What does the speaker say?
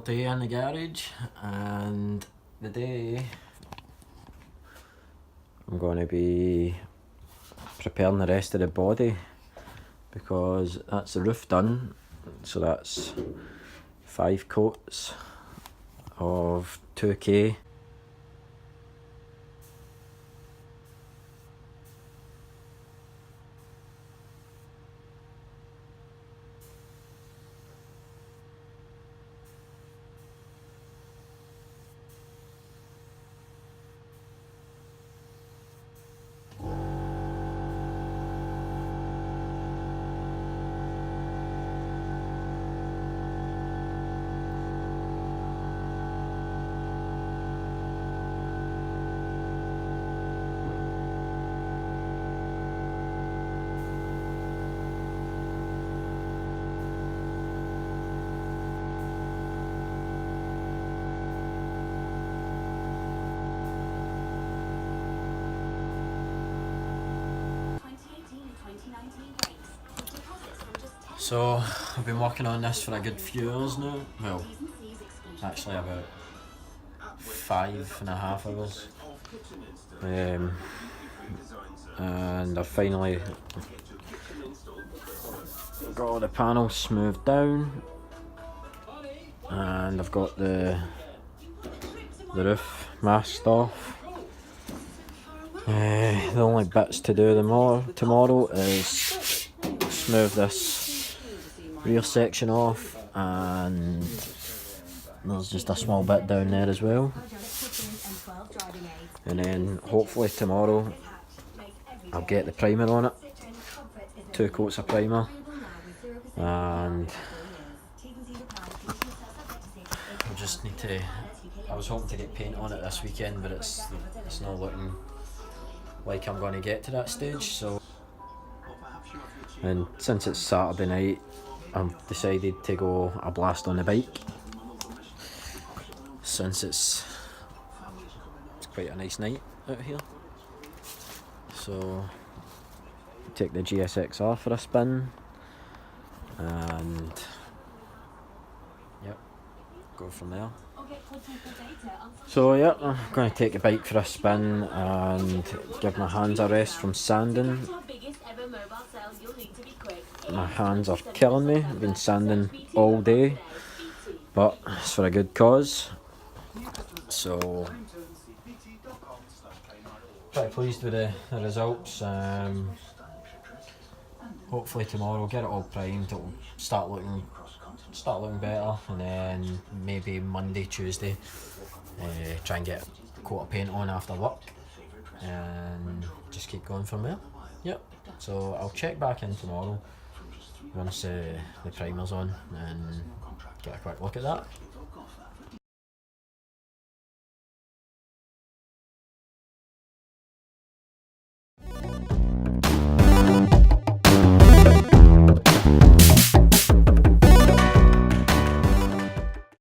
day in the garage, and today I'm going to be preparing the rest of the body because that's the roof done. So that's 5 coats of 2K. So I've been working on this for a good few hours now. Well, actually about 5.5 hours. And I've finally got all the panels smoothed down, and I've got the roof masked off. The only bits to do tomorrow is smooth this rear section off, and there's just a small bit down there as well. And then hopefully tomorrow I'll get the primer on it, 2 coats of primer, and I just need to, I was hoping to get paint on it this weekend, but it's not looking like I'm going to get to that stage. So, and since it's Saturday night, I've decided to go a blast on the bike, since it's quite a nice night out here. So take the GSX-R for a spin, and yep, go from there. So yeah, I'm going to take the bike for a spin and give my hands a rest from sanding. My hands are killing me. I've been sanding all day, but it's for a good cause. So pretty pleased with the results. Hopefully tomorrow get it all primed, it'll start looking better, and then maybe Monday, Tuesday try and get a coat of paint on after work and just keep going from there. Yep, so I'll check back in tomorrow once the primer's on and get a quick look at that.